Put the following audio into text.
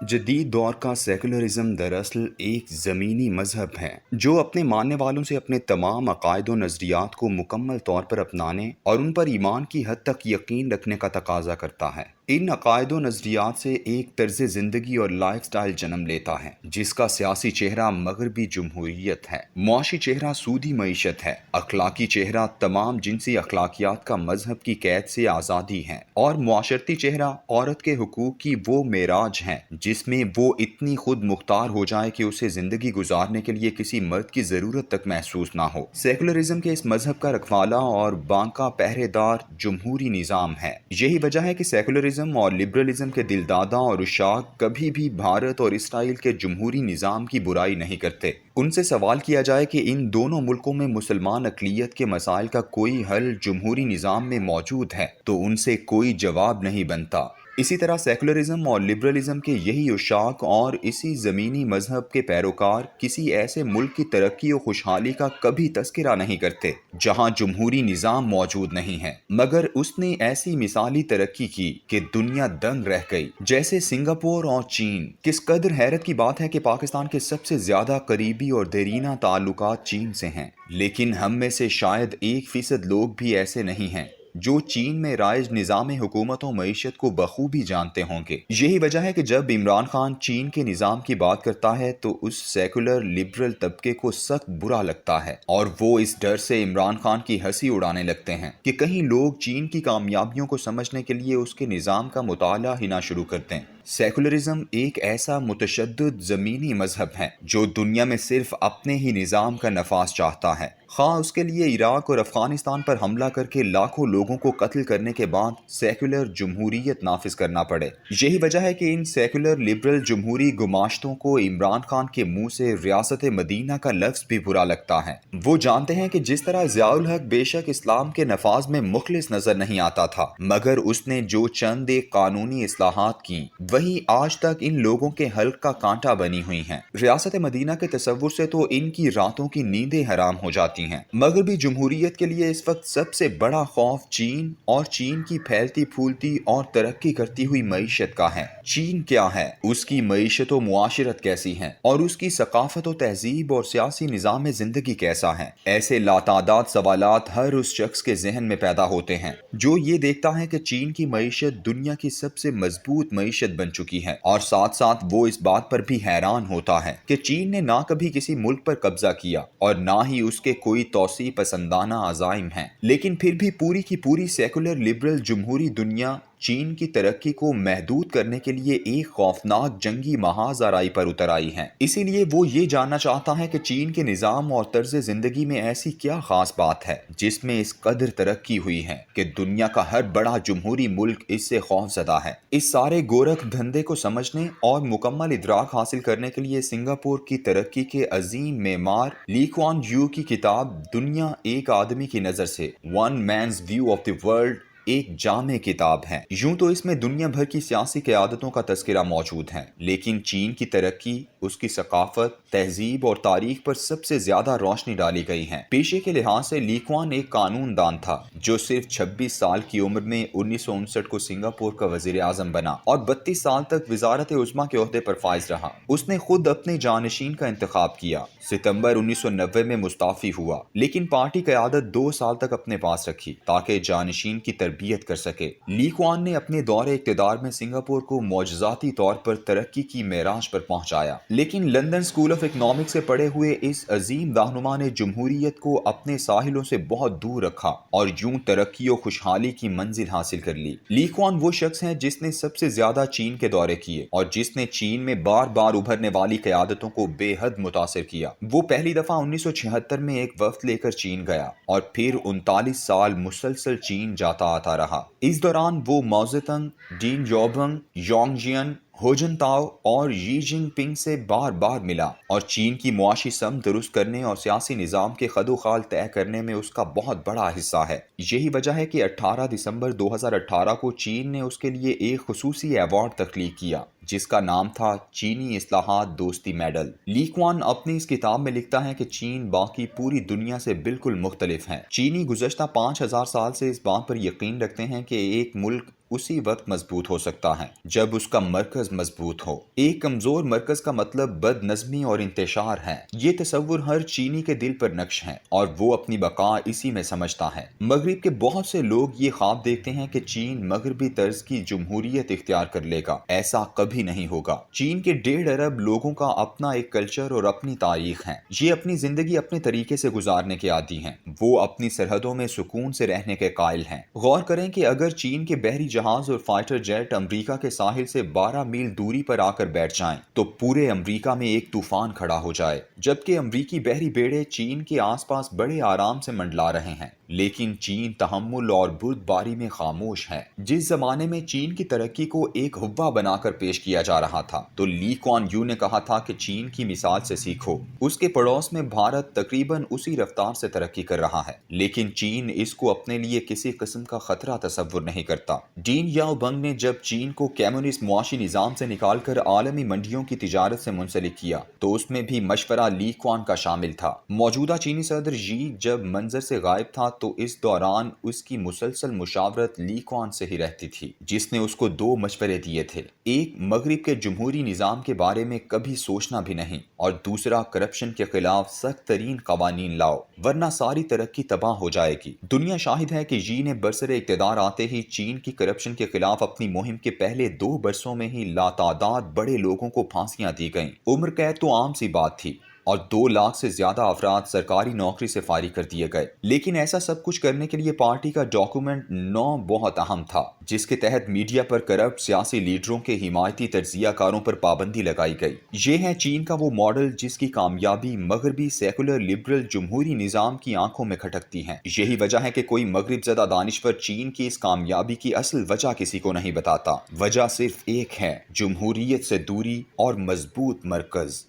जदीद दौर का सेकुलरिज्म दरअसल एक ज़मीनी मज़हब है जो अपने मानने वालों से अपने तमाम अकायद व नज़रियात को मुकम्मल तौर पर अपनाने और उन पर ईमान की हद तक यकीन रखने का तकाजा करता है। इन अकायद व नज़रियात से एक तर्ज ज़िंदगी और लाइफ स्टाइल जन्म लेता है जिसका सियासी चेहरा मगरबी जमहूरियत है, मुआशी चेहरा सूदी मईशत है, अखलाकी चेहरा तमाम जिनसी अखलाकियात का मजहब की कैद से आज़ादी है और मुआशरती चेहरा औरत के हुकूक की वो मेराज है जिसमें वो इतनी खुद मुख्तार हो जाए कि उसे जिंदगी गुजारने के लिए किसी मर्द की जरूरत तक महसूस ना हो। सेकुलरिज्म के इस मजहब का रखवाला और बांका पहरेदार जमहूरी निज़ाम है। यही वजह है कि सेकुलरिज्म और लिबरलिज्म के दिलदादा और उशाक कभी भी भारत और इसराइल के जमहूरी निज़ाम की बुराई नहीं करते। उनसे सवाल किया जाए कि इन दोनों मुल्कों में मुसलमान अक़लियत के मसाइल का कोई हल जमहूरी निज़ाम में मौजूद है तो उनसे कोई जवाब नहीं बनता। इसी तरह सेकुलरिज्म और लिबरलिज्म के यही उशाक और इसी ज़मीनी मजहब के पैरोकार किसी ऐसे मुल्क की तरक्की और खुशहाली का कभी तस्करा नहीं करते जहां जमहूरी निज़ाम मौजूद नहीं है, मगर उसने ऐसी मिसाली तरक्की की कि दुनिया दंग रह गई। जैसे सिंगापुर और चीन। किस कदर हैरत की बात है कि पाकिस्तान के सबसे ज्यादा करीबी और देरीना ताल्लुकात चीन से हैं, लेकिन हम में से शायद 1% लोग भी ऐसे नहीं हैं जो चीन में राइज निज़ाम हुकूमत और मईशत को बखूबी जानते होंगे। यही वजह है कि जब इमरान खान चीन के निज़ाम की बात करता है तो उस सेकुलर लिबरल तबके को सख्त बुरा लगता है और वो इस डर से इमरान खान की हंसी उड़ाने लगते हैं कि कहीं लोग चीन की कामयाबियों को समझने के लिए उसके निज़ाम का मुताला ही ना शुरू कर दें। सेकुलरिज्म एक ऐसा मुतशद्दिद ज़मीनी मजहब है जो दुनिया में सिर्फ अपने ही निज़ाम का नफाज चाहता है, खा उसके लिए इराक और अफगानिस्तान पर हमला करके लाखों लोगों को कत्ल करने के बाद सेकुलर जमहूरियत नाफिज करना पड़े। यही वजह है कि इन सेकुलर लिबरल जमहूरी गुमाश्तों को इमरान खान के मुंह से रियासत मदीना का लफ्ज़ भी बुरा लगता है। वो जानते हैं कि जिस तरह ज़ियाउल हक बेशक इस्लाम के नफाज में मुखलिस नजर नहीं आता था, मगर उसने जो चंद एक कानूनी इस्लाहात की वही आज तक इन लोगों के हल्क का कांटा बनी हुई हैं। रियासत मदीना के तसव्वुर से तो इनकी रातों की नींदें हराम हो जाती हैं। मगरबी जमहूरियत के लिए इस वक्त सबसे बड़ा खौफ चीन और चीन की फैलती फूलती और तरक्की करती हुई मईशत का है। चीन क्या है, उसकी मईशत व मुआशरत कैसी है और उसकी सकाफत व तहजीब और सियासी निज़ाम जिंदगी कैसा है। ऐसे लातादाद सवालात हर उस शख्स के जहन में पैदा होते हैं जो ये देखता है कि चीन की मईशत दुनिया की सबसे मजबूत मईशत बन चुकी है, और साथ साथ वो इस बात पर भी हैरान होता है कि चीन ने ना कभी किसी मुल्क पर कब्जा किया और ना ही उसके कोई तौसी पसंदाना अज़ाइम हैं, लेकिन फिर भी पूरी की पूरी सेकुलर लिबरल जमहूरी दुनिया चीन की तरक्की को महदूद करने के लिए एक खौफनाक जंगी महाज़ाराई पर उतर आई है। इसीलिए वो ये जानना चाहता है कि चीन के निज़ाम और तर्ज जिंदगी में ऐसी क्या खास बात है जिसमें इस कदर तरक्की हुई है कि दुनिया का हर बड़ा जमहूरी मुल्क इससे खौफजदा है। इस सारे गोरख धंधे को समझने और मुकम्मल इदराक हासिल करने के लिए सिंगापुर की तरक्की के अजीम मेमार ली कुआन यू की किताब दुनिया एक आदमी की नज़र से, one man's view of the world, एक जामे किताब है। यूं तो इसमें दुनिया भर की सियासी क़यादतों का तस्करा मौजूद है, लेकिन चीन की तरक्की, उसकी सकाफत, तहजीब और तारीख पर सबसे ज्यादा रोशनी डाली गई है। पेशे के लिहाज से ली कुआन एक कानूनदान था जो सिर्फ 26 साल की उम्र में 1959 को सिंगापुर का वजीर आजम बना और 32 साल तक वजारत उज़्मा के ओहदे पर फाइज रहा। उसने खुद अपने जानशीन का इंतखाब किया, सितंबर 1990 में मुस्ताफी हुआ, लेकिन पार्टी क़यादत 2 साल तक अपने पास रखी ताकि जानशीन की तरबियत कर सके। ली कुआन ने अपने दौरे इक़्तिदार में सिंगापुर को मौजज़ाती तौर पर तरक्की की मेराज पर पहुंचाया, लेकिन लंदन स्कूल ऑफ इकनॉमिक्स से पढ़े हुए इस अजीम रहनुमा ने जमहूरियत को अपने साहिलों से बहुत दूर रखा और यूं तरक्की और खुशहाली की मंजिल हासिल कर ली। ली कुआन वो शख्स हैं जिसने सबसे ज्यादा चीन के दौरे किए और जिसने चीन में बार बार उभरने वाली क़यादतों को बेहद मुतासिर किया। वो पहली दफा 1976 में एक वफ्द लेकर चीन गया और फिर 39 साल मुसलसल चीन जाता आता रहा। इस दौरान वो माओज़ेतुंग, डीन ज़ाओबंग, यांग होजनताओ और शी जिनपिंग से बार बार मिला और चीन की मुआशी सम दुरुस्त करने और सियासी निज़ाम के खदोखाल तय करने में उसका बहुत बड़ा हिस्सा है। यही वजह है कि 18 दिसंबर 2018 को चीन ने उसके लिए एक खुसूसी अवार्ड तख्लीक किया जिसका नाम था चीनी इस्लाहात दोस्ती मेडल। ली कुआन अपनी इस किताब में लिखता है कि चीन बाकी पूरी दुनिया से बिल्कुल मुख्तलिफ है। चीनी गुज़श्ता 5000 साल से इस बात पर यकीन रखते हैं कि एक मुल्क اسی وقت مضبوط ہو سکتا ہے جب اس کا مرکز مضبوط ہو۔ ایک کمزور مرکز کا مطلب بد نظمی اور انتشار ہے۔ یہ تصور ہر چینی کے دل پر نقش ہے اور وہ اپنی بقا اسی میں سمجھتا ہے۔ مغرب کے بہت سے لوگ یہ خواب دیکھتے ہیں کہ چین مغربی طرز کی جمہوریت اختیار کر لے گا۔ ایسا کبھی نہیں ہوگا۔ چین کے 1.5 ارب لوگوں کا اپنا ایک کلچر اور اپنی تاریخ ہے۔ یہ اپنی زندگی اپنے طریقے سے گزارنے کے عادی ہیں۔ وہ اپنی سرحدوں میں سکون سے رہنے کے قائل ہیں۔ غور کریں کہ اگر چین کے بحری جہاز اور فائٹر جیٹ امریکہ کے ساحل سے 12 میل دوری پر آ کر بیٹھ جائیں تو پورے امریکہ میں ایک طوفان کھڑا ہو جائے، جبکہ امریکی بحری بیڑے چین کے آس پاس بڑے آرام سے منڈلا رہے ہیں۔ لیکن چین تحمل اور بردباری میں خاموش ہے۔ جس زمانے میں چین کی ترقی کو ایک حوّہ بنا کر پیش کیا جا رہا تھا تو لی کوان یو نے کہا تھا کہ چین کی مثال سے سیکھو۔ اس کے پڑوس میں بھارت تقریباً اسی رفتار سے ترقی کر رہا ہے، لیکن چین اس کو اپنے لیے کسی قسم کا خطرہ تصور نہیں کرتا۔ ڈین یاؤ بنگ نے جب چین کو کمیونسٹ معاشی نظام سے نکال کر عالمی منڈیوں کی تجارت سے منسلک کیا تو اس میں بھی مشورہ لی کوان کا شامل تھا۔ موجودہ چینی صدر ژی جب منظر سے غائب تھا تو اس دوران اس کی مسلسل مشاورت لی کوان سے ہی رہتی تھی، جس نے اس کو 2 مشورے دیے تھے۔ ایک، مغرب کے جمہوری نظام کے بارے میں کبھی سوچنا بھی نہیں، اور دوسرا، کرپشن کے خلاف سخت ترین قوانین لاؤ ورنہ ساری ترقی تباہ ہو جائے گی۔ دنیا شاہد ہے کہ ژی نے برسر اقتدار آتے ہی چین کی کرپشن کے خلاف اپنی مہم کے پہلے 2 برسوں میں ہی لاتعداد بڑے لوگوں کو پھانسیاں دی گئیں۔ عمر قید تو عام سی بات تھی اور 2 لاکھ سے زیادہ افراد سرکاری نوکری سے فارغ کر دیے گئے۔ لیکن ایسا سب کچھ کرنے کے لیے پارٹی کا ڈاکیومنٹ 9 بہت اہم تھا، جس کے تحت میڈیا پر کرپٹ سیاسی لیڈروں کے حمایتی تجزیہ کاروں پر پابندی لگائی گئی۔ یہ ہے چین کا وہ ماڈل جس کی کامیابی مغربی سیکولر لبرل جمہوری نظام کی آنکھوں میں کھٹکتی ہے۔ یہی وجہ ہے کہ کوئی مغرب زدہ دانشور چین کی اس کامیابی کی اصل وجہ کسی کو نہیں بتاتا۔ وجہ صرف ایک ہے: جمہوریت سے دوری اور مضبوط مرکز۔